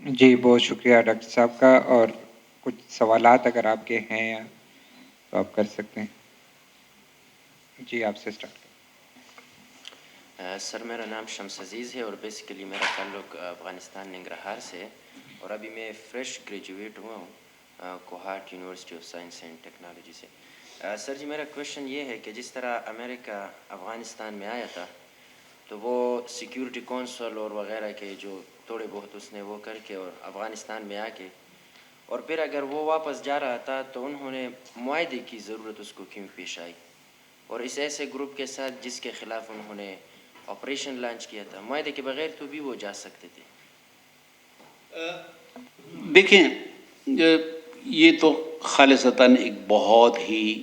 جی بہت شکریہ ڈاکٹر صاحب کا، اور کچھ سوالات اگر آپ کے ہیں تو آپ کر سکتے ہیں. جی آپ سے اسٹارٹ کریں. سر میرا نام شمس عزیز ہے اور بیسیکلی میرا تعلق افغانستان ننگرہار سے ہے، اور ابھی میں فریش گریجویٹ ہوا ہوں Kohat university of science and technology سے. سر جی میرا کویشچن یہ ہے کہ جس طرح امریکہ افغانستان میں آیا تھا تو وہ سیکیورٹی کونسل اور وغیرہ کے جو تھوڑے بہت اس نے وہ کر کے اور افغانستان میں آ کے، اور پھر اگر وہ واپس جا رہا تھا تو انہوں نے معاہدے کی ضرورت اس کو کیوں پیش آئی، اور اس ایسے گروپ کے ساتھ جس کے خلاف انہوں نے آپریشن لانچ کیا تھا، معاہدے کے بغیر تو بھی وہ جا سکتے تھے. دیکھیں یہ تو خالصتاً ایک بہت ہی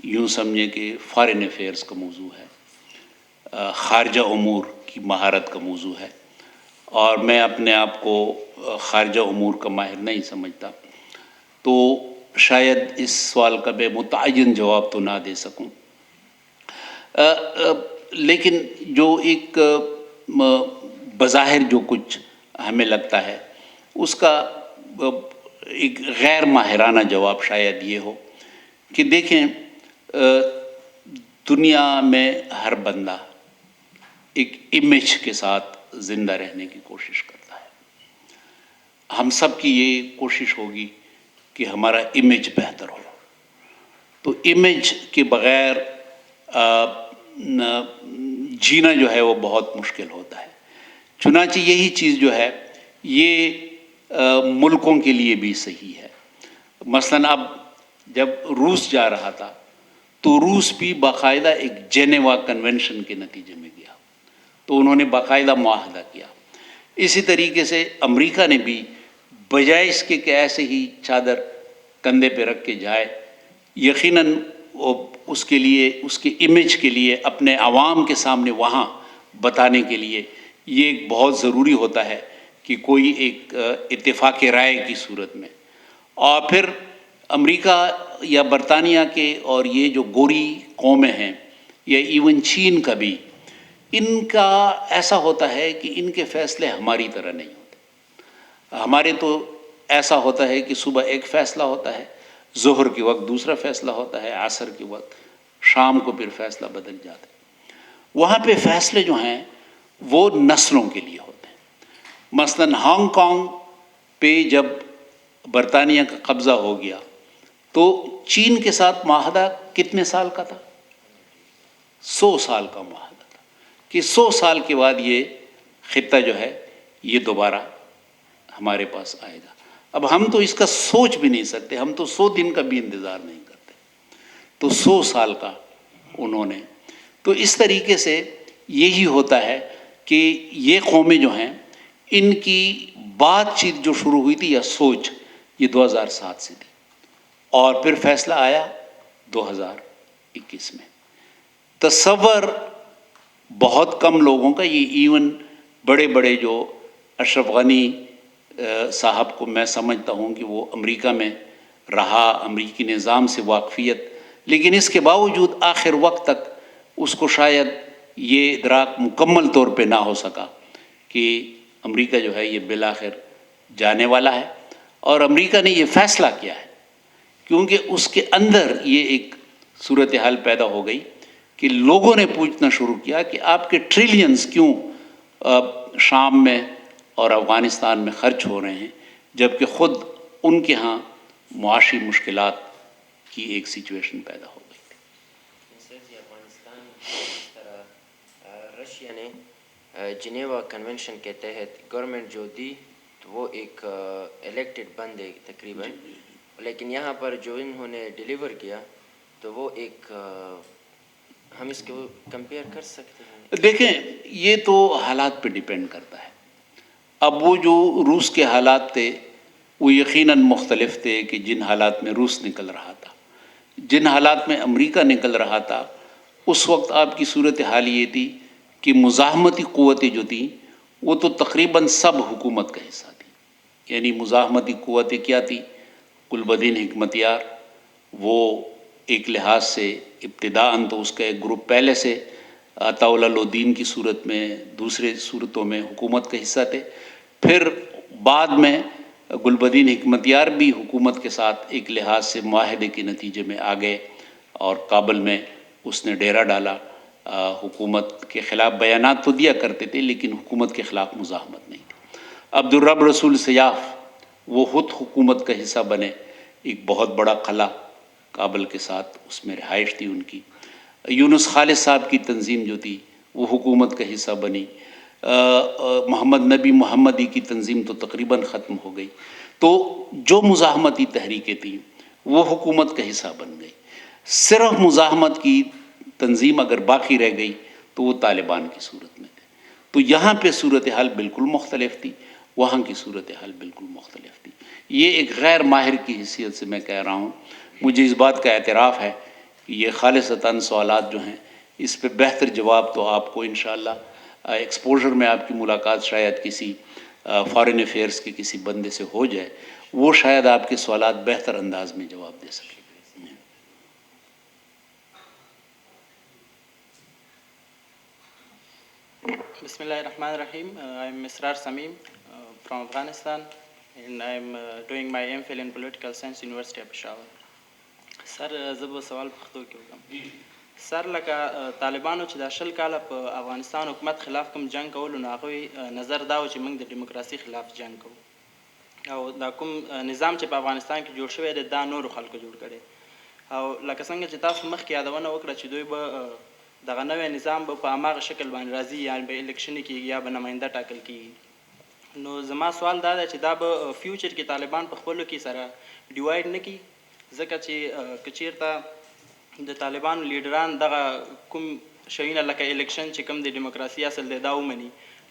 یوں سمجھیں کہ فارن افیئرس کا موضوع ہے، خارجہ امور کی مہارت کا موضوع ہے، اور میں اپنے آپ کو خارجہ امور کا ماہر نہیں سمجھتا، تو شاید اس سوال کا میں متعین جواب تو نہ دے سکوں. لیکن جو ایک بظاہر جو کچھ ہمیں لگتا ہے اس کا ایک غیر ماہرانہ جواب شاید یہ ہو کہ دیکھیں دنیا میں ہر بندہ ایک امیج کے ساتھ زندہ رہنے کی کوشش کرتا ہے. ہم سب کی یہ کوشش ہوگی کہ ہمارا امیج بہتر ہو، تو امیج کے بغیر جینا جو ہے وہ بہت مشکل ہوتا ہے. چنانچہ یہی چیز جو ہے یہ ملکوں کے لیے بھی صحیح ہے. مثلاً اب جب روس جا رہا تھا تو روس بھی باقاعدہ ایک جینیوا کنونشن کے نتیجے میں گیا، تو انہوں نے باقاعدہ معاہدہ کیا. اسی طریقے سے امریکہ نے بھی بجائے اس کے کہ ایسے ہی چادر کندھے پہ رکھ کے جائے، یقیناً اس کے لیے، اس کے امیج کے لیے، اپنے عوام کے سامنے وہاں بتانے کے لیے یہ ایک بہت ضروری ہوتا ہے کہ کوئی ایک اتفاق رائے کی صورت میں. اور پھر امریکہ یا برطانیہ کے اور یہ جو گوری قومیں ہیں یا ایون چین کا بھی، ان کا ایسا ہوتا ہے کہ ان کے فیصلے ہماری طرح نہیں ہوتے. ہمارے تو ایسا ہوتا ہے کہ صبح ایک فیصلہ ہوتا ہے، ظہر کے وقت دوسرا فیصلہ ہوتا ہے، عصر کے وقت، شام کو پھر فیصلہ بدل جاتا ہے. وہاں پہ فیصلے جو ہیں وہ نسلوں کے لیے ہوتے ہیں. مثلاً ہانگ کانگ پہ جب برطانیہ کا قبضہ ہو گیا تو چین کے ساتھ معاہدہ کتنے سال کا تھا؟ 100 سال کا معاہدہ تھا کہ 100 سال کے بعد یہ خطہ جو ہے یہ دوبارہ ہمارے پاس آئے گا. اب ہم تو اس کا سوچ بھی نہیں سکتے، ہم تو 100 دن کا بھی انتظار نہیں کرتے، تو 100 سال کا انہوں نے. تو اس طریقے سے یہی ہوتا ہے کہ یہ قومیں جو ہیں ان کی بات چیت جو شروع ہوئی تھی یا سوچ، یہ 2007 سے تھی، اور پھر فیصلہ آیا 2021 میں. تصور بہت کم لوگوں کا، یہ ایون بڑے بڑے جو اشرف غنی صاحب کو میں سمجھتا ہوں کہ وہ امریکہ میں رہا، امریکی نظام سے واقفیت، لیکن اس کے باوجود آخر وقت تک اس کو شاید یہ ادراک مکمل طور پہ نہ ہو سکا کہ امریکہ جو ہے یہ بالآخر جانے والا ہے. اور امریکہ نے یہ فیصلہ کیا ہے کیونکہ اس کے اندر یہ ایک صورتحال پیدا ہو گئی کہ لوگوں نے پوچھنا شروع کیا کہ آپ کے ٹریلینز کیوں شام میں اور افغانستان میں خرچ ہو رہے ہیں، جبکہ خود ان کے ہاں معاشی مشکلات کی ایک سچویشن پیدا ہو گئی تھی. سر جی افغانستان اس طرح رشیا نے جنیوا کنونشن کے تحت گورنمنٹ جو دی تو وہ ایک الیکٹڈ بندے تقریباً، لیکن یہاں پر جو انہوں نے ڈیلیور کیا تو وہ ایک ہم اس کو کمپیئر کر سکتے ہیں. دیکھیں یہ تو حالات پہ ڈیپینڈ کرتا ہے. اب وہ جو روس کے حالات تھے وہ یقیناً مختلف تھے کہ جن حالات میں روس نکل رہا تھا، جن حالات میں امریکہ نکل رہا تھا. اس وقت آپ کی صورتحال یہ تھی کہ مزاحمتی قوتیں جو تھیں وہ تو تقریباً سب حکومت کا حصہ تھی. یعنی مزاحمتی قوتیں کیا تھی؟ گل بدین حکمتیار، وہ ایک لحاظ سے ابتداءً تو اس کا ایک گروپ پہلے سے عطاء اللہ الدین کی صورت میں، دوسرے صورتوں میں حکومت کا حصہ تھے. پھر بعد میں گلبدین حکمتیار بھی حکومت کے ساتھ ایک لحاظ سے معاہدے کے نتیجے میں آ گئے اور کابل میں اس نے ڈیرا ڈالا. حکومت کے خلاف بیانات تو دیا کرتے تھے لیکن حکومت کے خلاف مزاحمت نہیں تھی. عبدالرب رسول سیاف وہ خود حکومت کا حصہ بنے. ایک بہت بڑا قلعہ کابل کے ساتھ اس میں رہائش تھی ان کی. یونس خالد صاحب کی تنظیم جو تھی وہ حکومت کا حصہ بنی. محمد نبی محمدی کی تنظیم تو تقریباً ختم ہو گئی. تو جو مزاحمتی تحریکیں تھیں وہ حکومت کا حصہ بن گئی. صرف مزاحمت کی تنظیم اگر باقی رہ گئی تو وہ طالبان کی صورت میں تھے. تو یہاں پہ صورتحال بالکل مختلف تھی, وہاں کی صورتحال بالکل مختلف تھی. یہ ایک غیر ماہر کی حیثیت سے میں کہہ رہا ہوں. مجھے اس بات کا اعتراف ہے کہ یہ خالصتاً سوالات جو ہیں اس پہ بہتر جواب تو آپ کو انشاءاللہ ایکسپوژر میں آپ کی ملاقات شاید کسی فارن افیئرس کے کسی بندے سے ہو جائے, وہ شاید آپ کے سوالات بہتر انداز میں جواب دے سکے. Bismillah ar-Rahman ar-Rahim. I am Misrar Samim from Afghanistan and I am doing my MPhil in Political Science University of Peshawar. Sir, زب سوال پختو کې وکم. سر لکه طالبانو چې د 10 کاله په افغانستان حکومت خلاف کوم جنگ کولو نو هغوی نظر دا و چې موږ د ډیموکراسي خلاف جنگ کوو او دا کوم نظام چې په افغانستان کې جوړ شوی دی دا نورو خلکو جوړ کړی او لکه څنګه چې تاسو مخکې یادونه وکړه چې دوی به دغه نوی نظام به په هماغه شکل باندې راځي یا به الیکشن کېږي یا به نماینده ټاکل کېږي. نو زما سوال دا دی چې دا به فیوچر کې طالبان په خپلو کې سره ډیوایډ نه کړي ځکه چې که چېرته د طالبانو لیډران دغه کوم شیونه لکه الیکشن چې کوم د ډیموکراسي اصل دی دا ومني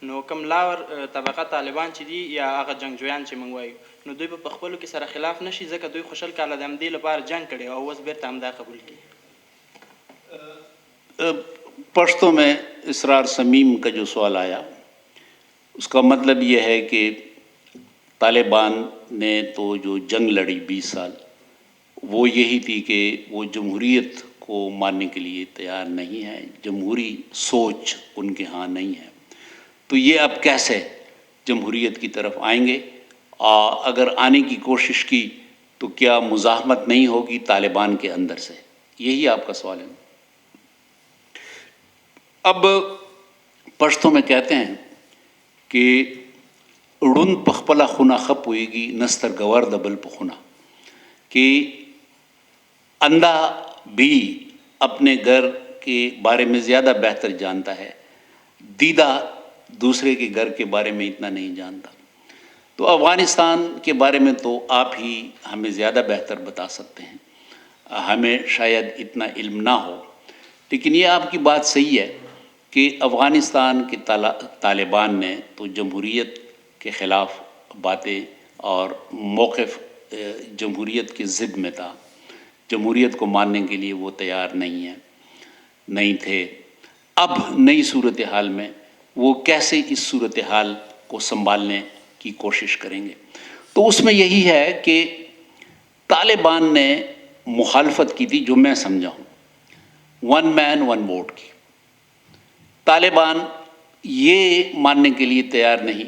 نو کوم لاور طبقه طالبان چې دي یا هغه جنګجویان چې موږ وایو نو دوی به په خپلو کې سره خلاف نه شي ځکه دوی خو 10 کاله د همدې لپاره جنګ کړی او اوس بیرته همدا قبول کړي. پشتوں میں اسرار سمیم کا جو سوال آیا اس کا مطلب یہ ہے کہ طالبان نے تو جو جنگ لڑی 20 سال وہ یہی تھی کہ وہ جمہوریت کو ماننے کے لیے تیار نہیں ہے, جمہوری سوچ ان کے ہاں نہیں ہے. تو یہ اب کیسے جمہوریت کی طرف آئیں گے؟ اگر آنے کی کوشش کی تو کیا مزاحمت نہیں ہوگی طالبان کے اندر سے؟ یہی آپ کا سوال ہے. اب پشتوں میں کہتے ہیں کہ اڑن پخپلا خنا خپ ہوئے گی نستر گور دبل پخنا, کہ اندھا بھی اپنے گھر کے بارے میں زیادہ بہتر جانتا ہے, دیدہ دوسرے کے گھر کے بارے میں اتنا نہیں جانتا. تو افغانستان کے بارے میں تو آپ ہی ہمیں زیادہ بہتر بتا سکتے ہیں, ہمیں شاید اتنا علم نہ ہو. لیکن یہ آپ کی بات صحیح ہے کہ افغانستان کے طالبان نے تو جمہوریت کے خلاف باتیں اور موقف جمہوریت کے ضد میں تھا, جمہوریت کو ماننے کے لیے وہ تیار نہیں تھے. اب نئی صورتحال میں وہ کیسے اس صورتحال کو سنبھالنے کی کوشش کریں گے؟ تو اس میں یہی ہے کہ طالبان نے مخالفت کی تھی جو میں سمجھا ہوں, 1 man 1 vote کی. طالبان یہ ماننے کے لیے تیار نہیں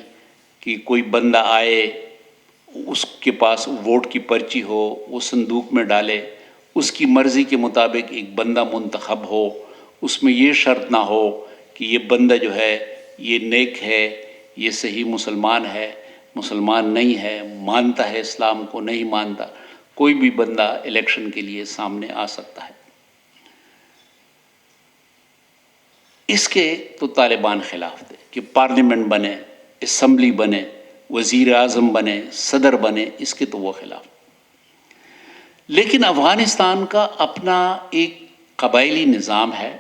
کہ کوئی بندہ آئے, اس کے پاس ووٹ کی پرچی ہو, وہ صندوق میں ڈالے, اس کی مرضی کے مطابق ایک بندہ منتخب ہو, اس میں یہ شرط نہ ہو کہ یہ بندہ جو ہے یہ نیک ہے, یہ صحیح مسلمان ہے, مسلمان نہیں ہے, مانتا ہے اسلام کو, نہیں مانتا. کوئی بھی بندہ الیکشن کے لیے سامنے آ سکتا ہے. اس کے تو طالبان خلاف تھے کہ پارلیمنٹ بنے, اسمبلی بنے, وزیر اعظم بنے, صدر بنے, اس کے تو وہ خلاف. لیکن افغانستان کا اپنا ایک قبائلی نظام ہے,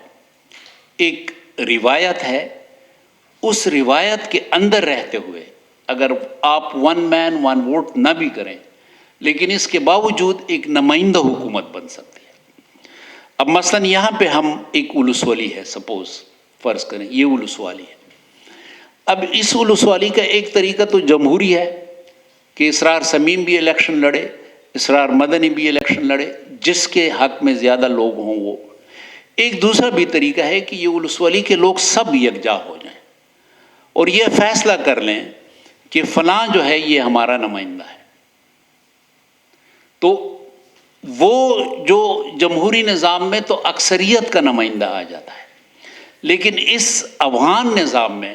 ایک روایت ہے. اس روایت کے اندر رہتے ہوئے اگر آپ 1 man 1 vote نہ بھی کریں لیکن اس کے باوجود ایک نمائندہ حکومت بن سکتی ہے. اب مثلا یہاں پہ ہم ایک اولسوالی ہے, سپوز فرض کریں یہ اولسوالی ہے. اب اس اولسوالی کا ایک طریقہ تو جمہوری ہے کہ اسرار سمیم بھی الیکشن لڑے, اسرار مدنی بھی الیکشن لڑے, جس کے حق میں زیادہ لوگ ہوں وہ. ایک دوسرا بھی طریقہ ہے کہ یہ اولسوالی کے لوگ سب یکجا ہو جائیں اور یہ فیصلہ کر لیں کہ فلاں جو ہے یہ ہمارا نمائندہ ہے، تو وہ جو جمہوری نظام میں تو اکثریت کا نمائندہ آ جاتا ہے، لیکن اس افغان نظام میں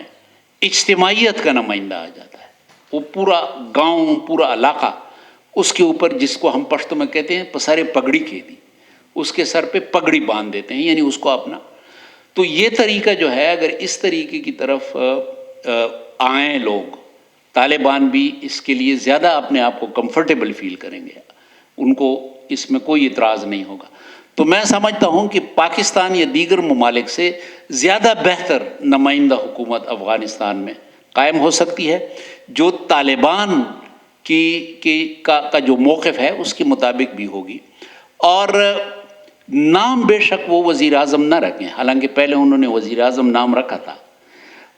اجتماعیت کا نمائندہ آ جاتا ہے. وہ پورا گاؤں، پورا علاقہ اس کے اوپر، جس کو ہم پشتو میں کہتے ہیں پسارے پگڑی کے دی، اس کے سر پہ پگڑی باندھ دیتے ہیں، یعنی اس کو اپنا. تو یہ طریقہ جو ہے، اگر اس طریقے کی طرف آئیں لوگ، طالبان بھی اس کے لیے زیادہ اپنے آپ کو کمفرٹیبل فیل کریں گے، ان کو اس میں کوئی اعتراض نہیں ہوگا. تو میں سمجھتا ہوں کہ پاکستان یا دیگر ممالک سے زیادہ بہتر نمائندہ حکومت افغانستان میں قائم ہو سکتی ہے، جو طالبان کا جو موقف ہے اس کے مطابق بھی ہوگی. اور نام بے شک وہ وزیر اعظم نہ رکھیں، حالانکہ پہلے انہوں نے وزیر اعظم نام رکھا تھا.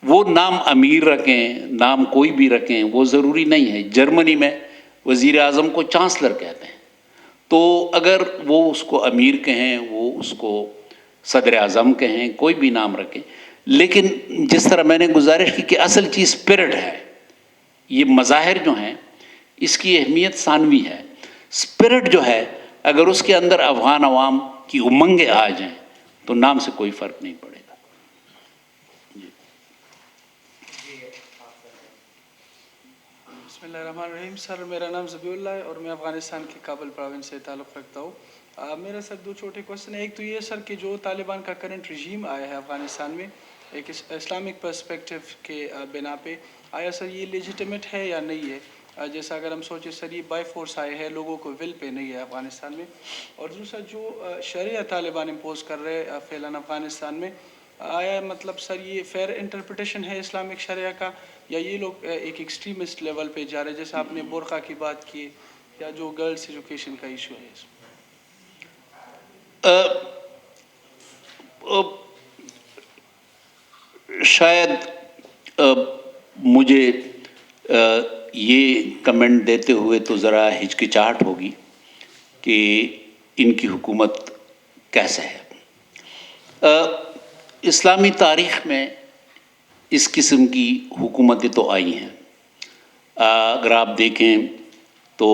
وہ نام امیر رکھیں، نام کوئی بھی رکھیں، وہ ضروری نہیں ہے. جرمنی میں وزیر اعظم کو چانسلر کہتے ہیں، تو اگر وہ اس کو امیر کہیں، وہ اس کو صدر اعظم کہیں، کوئی بھی نام رکھیں، لیکن جس طرح میں نے گزارش کی کہ اصل چیز اسپرٹ ہے. یہ مظاہر جو ہیں اس کی اہمیت ثانوی ہے. اسپرٹ جو ہے اگر اس کے اندر افغان عوام کی امنگیں آ جائیں تو نام سے کوئی فرق نہیں پڑے گا. بسم اللہ الرحمن الرحیم. سر میرا نام ذبیح اللہ ہے اور میں افغانستان کے کابل پروونس سے تعلق رکھتا ہوں. میرا سر دو چھوٹے کوشچن ہیں. ایک تو یہ سر کہ جو طالبان کا کرنٹ رژیم آیا ہے افغانستان میں ایک اسلامک پرسپیکٹو کے بنا پہ، آیا سر یہ لیجیٹمیٹ ہے یا نہیں ہے؟ جیسا اگر ہم سوچیں سر یہ بائی فورس آئے ہیں، لوگوں کو ول پہ نہیں ہے افغانستان میں. اور دوسرا جو شریعہ طالبان امپوز کر رہے فعلاً افغانستان میں، آیا مطلب سر یہ فیئر انٹرپریٹیشن ہے اسلامک شریعہ کا، یا یہ لوگ ایک ایکسٹریمسٹ لیول پہ جا رہے ہیں، جیسے آپ نے برقع کی بات کی یا جو گرلس ایجوکیشن کا ایشو ہے؟ شاید مجھے یہ کمنٹ دیتے ہوئے تو ذرا ہچکچاہٹ ہوگی کہ ان کی حکومت کیسے ہے. اسلامی تاریخ میں اس قسم کی حکومتیں تو آئی ہیں. اگر آپ دیکھیں تو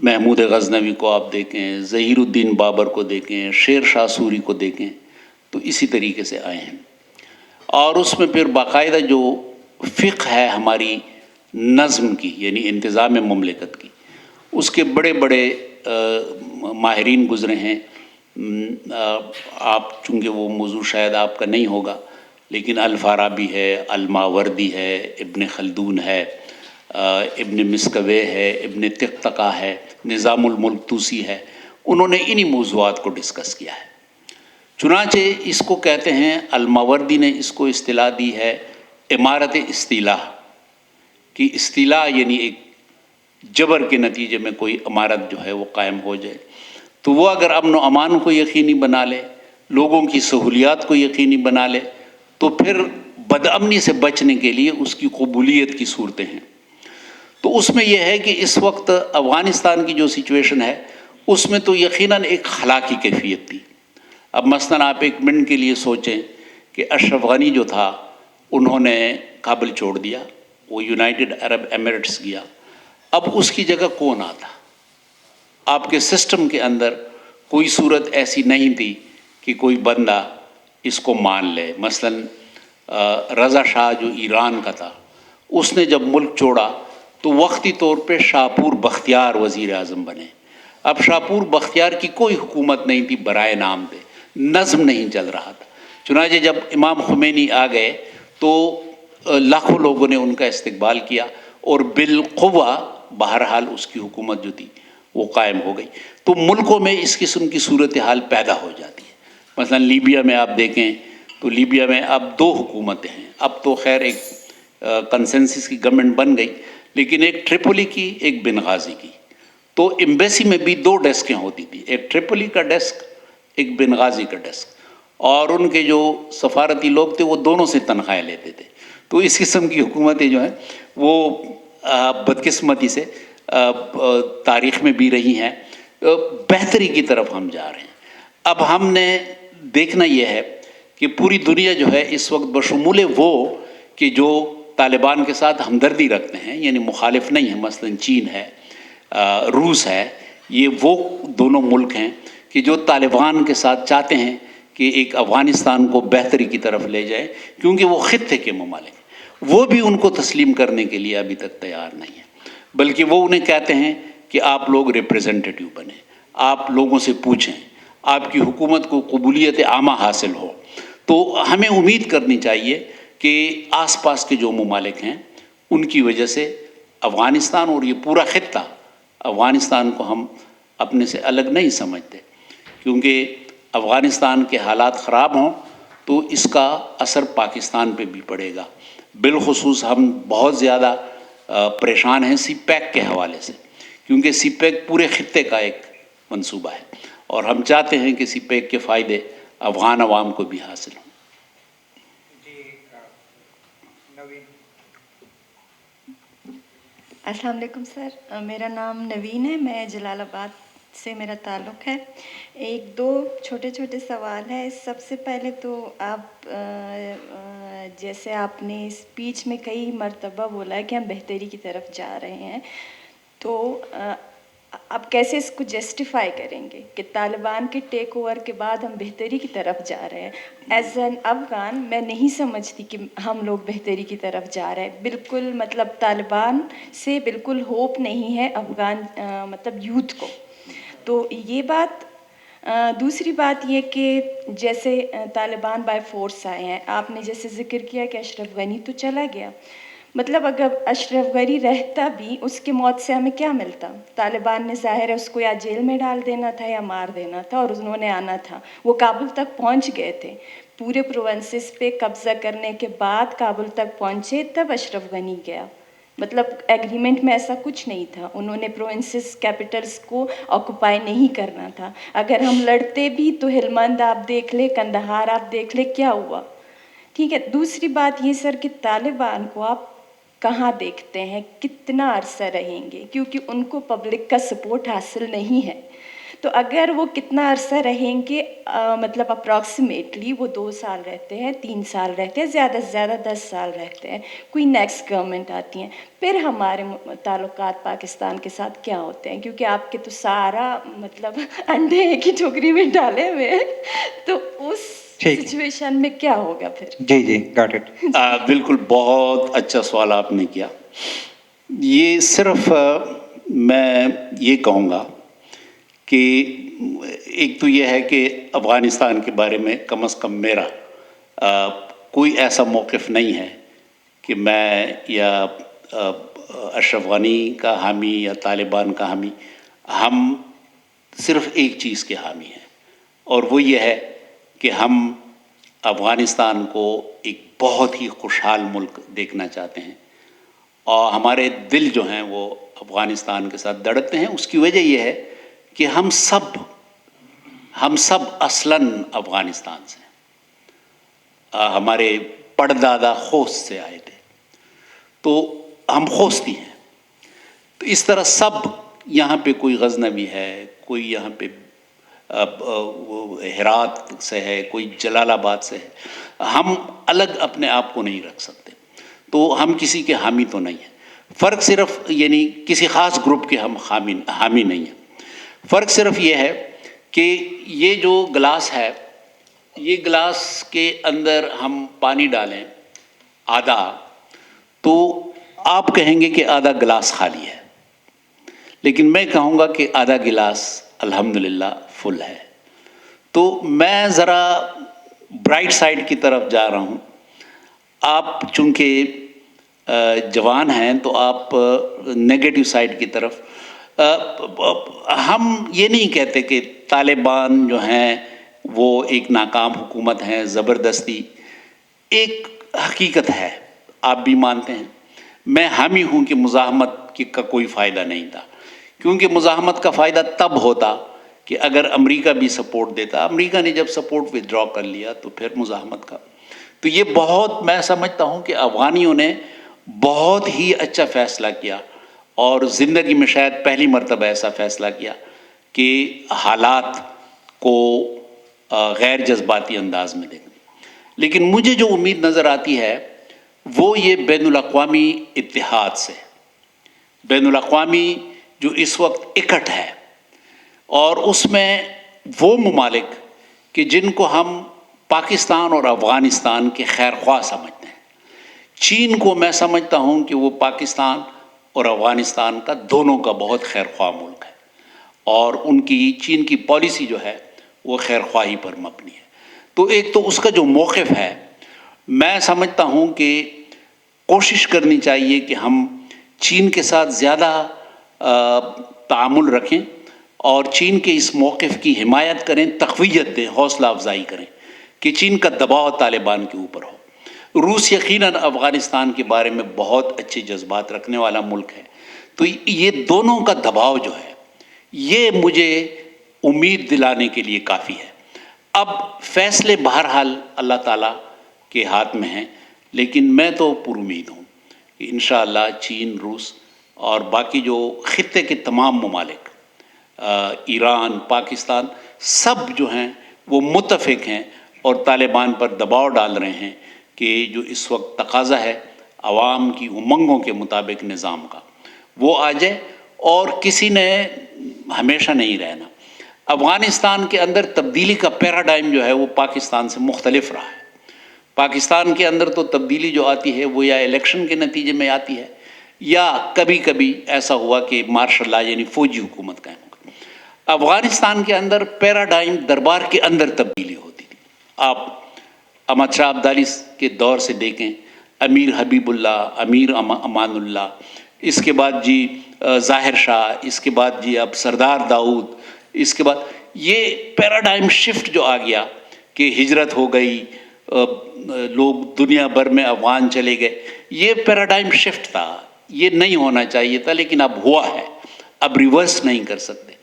محمود غزنوی کو آپ دیکھیں، ظہیر الدین بابر کو دیکھیں، شیر شاہ سوری کو دیکھیں، تو اسی طریقے سے آئے ہیں. اور اس میں پھر باقاعدہ جو فقہ ہے ہماری نظم کی، یعنی انتظام مملکت کی، اس کے بڑے بڑے ماہرین گزرے ہیں. آپ چونکہ وہ موضوع شاید آپ کا نہیں ہوگا، لیکن الفارابی ہے، الماوردی ہے، ابن خلدون ہے، ابن مسکوے ہے، ابن طقطقہ ہے، نظام الملک طوسی ہے. انہوں نے انہی موضوعات کو ڈسکس کیا ہے. چنانچہ اس کو کہتے ہیں، الماوردی نے اس کو اصطلاح دی ہے امارت استیلاء، کہ استیلاء یعنی ایک جبر کے نتیجے میں کوئی عمارت جو ہے وہ قائم ہو جائے. تو وہ اگر امن و امان کو یقینی بنا لے، لوگوں کی سہولیات کو یقینی بنا لے، تو پھر بدامنی سے بچنے کے لیے اس کی قبولیت کی صورتیں ہیں. تو اس میں یہ ہے کہ اس وقت افغانستان کی جو سچویشن ہے اس میں تو یقیناً ایک خلا کی کیفیت تھی. اب مثلاً آپ ایک منٹ کے لیے سوچیں کہ اشرف غنی جو تھا انہوں نے کابل چھوڑ دیا، وہ یونائٹڈ عرب ایمریٹس گیا. اب اس کی جگہ کون آتا؟ آپ کے سسٹم کے اندر کوئی صورت ایسی نہیں تھی کہ کوئی بندہ اس کو مان لے. مثلاً رضا شاہ جو ایران کا تھا، اس نے جب ملک چھوڑا تو وقتی طور پہ شاپور بختیار وزیر اعظم بنے. اب شاپور بختیار کی کوئی حکومت نہیں تھی برائے نام پہ، نظم نہیں چل رہا تھا. چنانچہ جب امام خمینی آ گئے تو لاکھوں لوگوں نے ان کا استقبال کیا اور بالقوہ بہرحال اس کی حکومت جو تھی وہ قائم ہو گئی. تو ملکوں میں اس قسم کی صورتحال پیدا ہو جاتی ہے. مثلا لیبیا میں آپ دیکھیں تو لیبیا میں اب 2 حکومتیں ہیں. اب تو خیر ایک کنسنسس کی گورنمنٹ بن گئی، لیکن ایک ٹریپولی کی، ایک بنغازی کی. تو ایمبیسی میں بھی 2 ڈیسکیں ہوتی تھی، ایک ٹریپولی کا ڈیسک، ایک بنغازی کا ڈیسک. اور ان کے جو سفارتی لوگ تھے وہ دونوں سے تنخواہیں لیتے تھے. تو اس قسم کی حکومتیں جو ہیں وہ بدقسمتی سے تاریخ میں بھی رہی ہیں. بہتری کی طرف ہم جا رہے ہیں. اب ہم نے دیکھنا یہ ہے کہ پوری دنیا جو ہے اس وقت بشمول وہ کہ جو طالبان کے ساتھ ہمدردی رکھتے ہیں، یعنی مخالف نہیں ہیں، مثلا چین ہے، روس ہے، یہ وہ دونوں ملک ہیں کہ جو طالبان کے ساتھ چاہتے ہیں کہ ایک افغانستان کو بہتری کی طرف لے جائے، کیونکہ وہ خطے کے ممالک ہیں، وہ بھی ان کو تسلیم کرنے کے لیے ابھی تک تیار نہیں ہیں، بلکہ وہ انہیں کہتے ہیں کہ آپ لوگ ریپریزنٹیٹیو بنیں، آپ لوگوں سے پوچھیں، آپ کی حکومت کو قبولیت عامہ حاصل ہو۔ تو ہمیں امید کرنی چاہیے کہ آس پاس کے جو ممالک ہیں ان کی وجہ سے افغانستان اور یہ پورا خطہ، افغانستان کو ہم اپنے سے الگ نہیں سمجھتے، کیونکہ افغانستان کے حالات خراب ہوں تو اس کا اثر پاکستان پہ بھی پڑے گا۔ بالخصوص ہم بہت زیادہ پریشان ہیں سی پیک کے حوالے سے، کیونکہ سی پیک پورے خطے کا ایک منصوبہ ہے اور ہم چاہتے ہیں کہ سی پیک کے فائدے افغان عوام کو بھی حاصل ہوں۔ نوین۔ السلام علیکم سر، میرا نام نوین ہے، میں جلال آباد سے میرا تعلق ہے۔ ایک دو چھوٹے چھوٹے سوال ہے۔ سب سے پہلے تو آپ جیسے آپ نے اسپیچ میں کئی مرتبہ بولا ہے کہ ہم بہتری کی طرف جا رہے ہیں، تو آپ کیسے اس کو جسٹیفائی کریں گے کہ طالبان کے ٹیک اوور کے بعد ہم بہتری کی طرف جا رہے ہیں؟ ایز این افغان میں نہیں سمجھتی کہ ہم لوگ بہتری کی طرف جا رہے ہیں، بالکل مطلب طالبان سے بالکل ہوپ نہیں ہے افغان مطلب یوتھ کو۔ تو یہ بات۔ دوسری بات یہ کہ جیسے طالبان بائی فورس آئے ہیں، آپ نے جیسے ذکر کیا کہ اشرف غنی تو چلا گیا، مطلب اگر اشرف غنی رہتا بھی اس کی موت سے ہمیں کیا ملتا؟ طالبان نے ظاہر ہے اس کو یا جیل میں ڈال دینا تھا یا مار دینا تھا، اور انہوں نے آنا تھا، وہ کابل تک پہنچ گئے تھے، پورے پروونسز پہ قبضہ کرنے کے بعد کابل تک پہنچے، تب اشرف غنی گیا۔ مطلب ایگریمنٹ میں ایسا کچھ نہیں تھا، انہوں نے پروونسز کیپٹلز کو آکوپائی نہیں کرنا تھا۔ اگر ہم لڑتے بھی تو ہلمند آپ دیکھ لے، کندہار آپ دیکھ لے، کیا ہوا؟ ٹھیک ہے۔ دوسری بات یہ سر کہ طالبان کو آپ کہاں دیکھتے ہیں، کتنا عرصہ رہیں گے؟ کیونکہ ان کو پبلک کا سپورٹ حاصل نہیں ہے، تو اگر وہ کتنا عرصہ رہیں گے، مطلب اپروکسیمیٹلی وہ 2 سال رہتے ہیں، 3 سال رہتے ہیں، زیادہ سے زیادہ 10 سال رہتے ہیں، کوئی نیکسٹ گورنمنٹ آتی ہیں، پھر ہمارے تعلقات پاکستان کے ساتھ کیا ہوتے ہیں؟ کیونکہ آپ کے تو سارا مطلب انڈے ایک ہی ٹوکری میں ڈالے ہوئے ہیں، تو اس سچویشن میں کیا ہوگا پھر؟ جی گاٹ اٹ۔ بالکل، بہت اچھا سوال آپ نے کیا۔ یہ صرف میں یہ کہوں گا کہ ایک تو یہ ہے کہ افغانستان کے بارے میں کم از کم میرا کوئی ایسا موقف نہیں ہے کہ میں یا اشرف غنی کا حامی یا طالبان کا حامی، ہم صرف ایک چیز کے حامی ہیں، اور وہ یہ ہے کہ ہم افغانستان کو ایک بہت ہی خوشحال ملک دیکھنا چاہتے ہیں، اور ہمارے دل جو ہیں وہ افغانستان کے ساتھ دھڑکتے ہیں۔ اس کی وجہ یہ ہے کہ ہم سب اصلاً افغانستان سے ہیں، ہمارے پردادا خوست سے آئے تھے، تو ہم خوستی ہیں۔ تو اس طرح سب یہاں پہ، کوئی غزنوی ہے، کوئی یہاں پہ ہرات سے ہے، کوئی جلال آباد سے ہے، ہم الگ اپنے آپ کو نہیں رکھ سکتے، تو ہم کسی کے حامی تو نہیں ہیں۔ فرق صرف یعنی کسی خاص گروپ کے ہم حامی نہیں ہیں۔ فرق صرف یہ ہے کہ یہ جو گلاس ہے، یہ گلاس کے اندر ہم پانی ڈالیں آدھا، تو آپ کہیں گے کہ آدھا گلاس خالی ہے، لیکن میں کہوں گا کہ آدھا گلاس الحمدللہ فل ہے۔ تو میں ذرا برائٹ سائڈ کی طرف جا رہا ہوں۔ آپ چونکہ جوان ہیں تو آپ نیگیٹو سائڈ کی طرف۔ ہم یہ نہیں کہتے کہ طالبان جو ہیں وہ ایک ناکام حکومت ہیں، زبردستی۔ ایک حقیقت ہے، آپ بھی مانتے ہیں، میں حامی ہوں کہ مزاحمت کا کوئی فائدہ نہیں تھا، کیونکہ مزاحمت کا فائدہ تب ہوتا کہ اگر امریکہ بھی سپورٹ دیتا۔ امریکہ نے جب سپورٹ ودرا کر لیا تو پھر مزاحمت کا۔ تو یہ بہت، میں سمجھتا ہوں کہ افغانیوں نے بہت ہی اچھا فیصلہ کیا، اور زندگی میں شاید پہلی مرتبہ ایسا فیصلہ کیا کہ حالات کو غیر جذباتی انداز میں دیکھیں۔ لیکن مجھے جو امید نظر آتی ہے وہ یہ بین الاقوامی اتحاد سے، بین الاقوامی جو اس وقت اکٹھ ہے، اور اس میں وہ ممالک کہ جن کو ہم پاکستان اور افغانستان کے خیر خواہ سمجھتے ہیں. چین کو میں سمجھتا ہوں کہ وہ پاکستان اور افغانستان کا دونوں کا بہت خیر خواہ ملک ہے، اور ان کی چین کی پالیسی جو ہے وہ خیر خواہی پر مبنی ہے. تو ایک تو اس کا جو موقف ہے، میں سمجھتا ہوں کہ کوشش کرنی چاہیے کہ ہم چین کے ساتھ زیادہ تعامل رکھیں اور چین کے اس موقف کی حمایت کریں، تقویت دیں، حوصلہ افزائی کریں کہ چین کا دباؤ طالبان کے اوپر ہو. روس یقیناً افغانستان کے بارے میں بہت اچھے جذبات رکھنے والا ملک ہے، تو یہ دونوں کا دباؤ جو ہے یہ مجھے امید دلانے کے لیے کافی ہے. اب فیصلے بہرحال اللہ تعالیٰ کے ہاتھ میں ہیں، لیکن میں تو پر امید ہوں کہ انشاءاللہ چین، روس اور باقی جو خطے کے تمام ممالک، ایران، پاکستان، سب جو ہیں وہ متفق ہیں اور طالبان پر دباؤ ڈال رہے ہیں کہ جو اس وقت تقاضا ہے عوام کی امنگوں کے مطابق نظام کا، وہ آ جائے. اور کسی نے ہمیشہ نہیں رہنا. افغانستان کے اندر تبدیلی کا پیراڈائم جو ہے وہ پاکستان سے مختلف رہا ہے. پاکستان کے اندر تو تبدیلی جو آتی ہے وہ یا الیکشن کے نتیجے میں آتی ہے، یا کبھی کبھی ایسا ہوا کہ مارشل لا یعنی فوجی حکومت قائم ہو گئی. افغانستان کے اندر پیراڈائم دربار کے اندر تبدیلی ہوتی تھی. آپ احمد شاہ عبدالی کے دور سے دیکھیں، امیر حبیب اللہ، امیر امان اللہ، اس کے بعد جی ظاہر شاہ، اس کے بعد جی اب سردار داؤد، اس کے بعد یہ پیراڈائم شفٹ جو آ گیا کہ ہجرت ہو گئی، لوگ دنیا بھر میں افغان چلے گئے، یہ پیراڈائم شفٹ تھا، یہ نہیں ہونا چاہیے تھا، لیکن اب ہوا ہے. اب ریورس نہیں کر سکتے.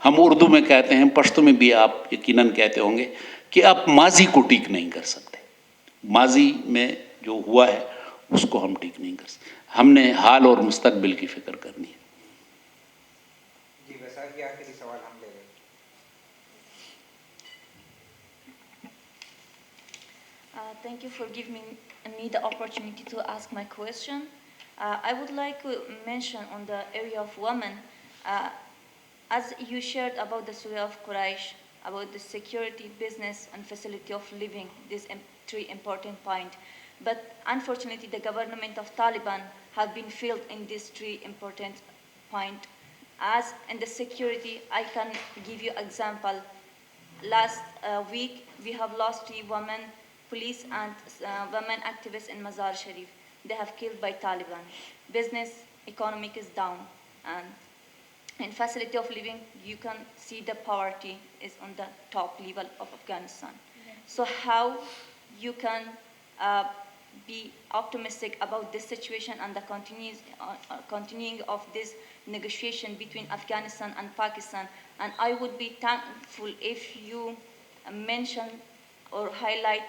ہم اردو میں کہتے ہیں، پشتو میں بھی آپ یقیناً کہتے ہوں گے کہ آپ ماضی کو ٹھیک نہیں کر سکتے. ماضی میں جو ہوا ہے اس کو ہم ٹھیک نہیں کر سکتے. ہم نے حال اور مستقبل کی فکر کرنی ہے. جی ویسا یہ آخری سوال ہم لے رہے ہیں. Thank you for giving me the opportunity to ask my question. I would like to mention on the area of women, as you shared about the Surah of Quraysh, about the security, business, and facility of living, these three important points. But unfortunately, the government of Taliban have been failed in these three important points. As in the security, I can give you example. Last week, we have lost 3 women police and women activists in Mazar Sharif. They have killed by Taliban. Business, economic is down, and in facility of living, you can see the poverty is on the top level of Afghanistan. So how you can be optimistic about this situation and the continuing of this negotiation between Afghanistan and Pakistan? And I would be thankful if you mention or highlight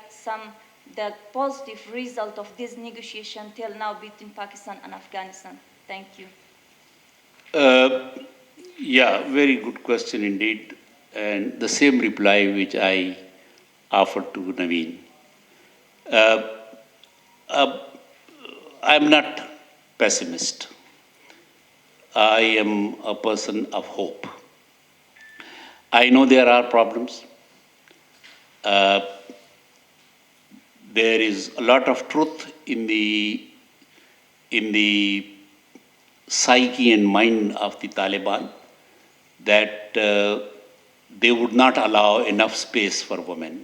the positive result of this negotiation till now between Pakistan and Afghanistan. Thank you. Yeah, very good question indeed, and the same reply which I offered to Naveen. I'm not pessimist. I am a person of hope. I know there are problems. There is a lot of truth in the psyche and mind of the Taliban that they would not allow enough space for women.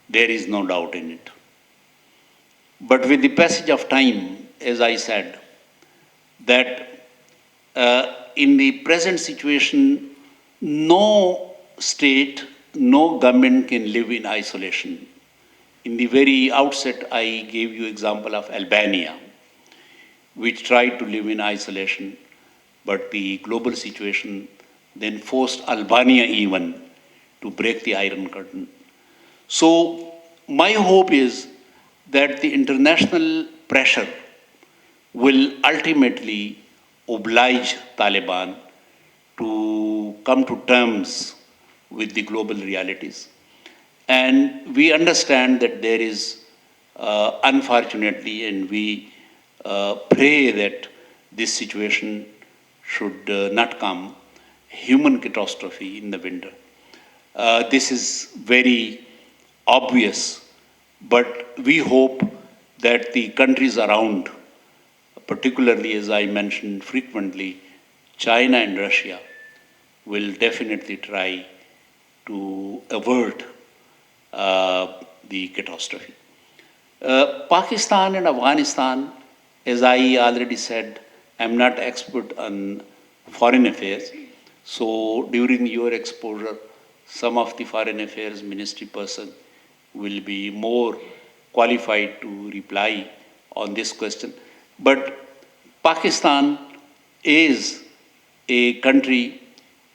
There is no doubt in it. But with the passage of time, as I said, that in the present situation, no state, no government can live in isolation. In the very outset, I gave you example of Albania, which tried to live in isolation, but the global situation then forced Albania even to break the Iron Curtain. So my hope is that the international pressure will ultimately oblige Taliban to come to terms with the global realities. And we understand that there is unfortunately, and we pray that this situation should not come, human catastrophe in the winter. This is very obvious, but we hope that the countries around, particularly as I mentioned frequently, China and Russia, will definitely try to avert the catastrophe. Pakistan and Afghanistan, as I already said, I'm not expert on foreign affairs. So during your exposure, some of the foreign affairs ministry person will be more qualified to reply on this question. But Pakistan is a country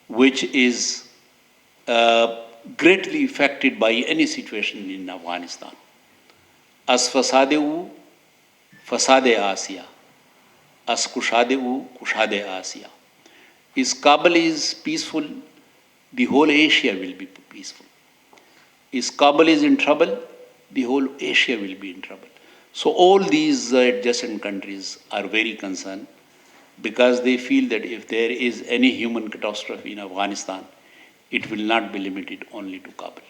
which is greatly affected by any situation in Afghanistan. As fasade fasade Asia, as kushade Asia. If Kabul is peaceful, the whole Asia will be peaceful. If Kabul is in trouble, the whole Asia will be in trouble. So all these adjacent countries are very concerned because they feel that if there is any human catastrophe in Afghanistan, it will not be limited only to Kabul.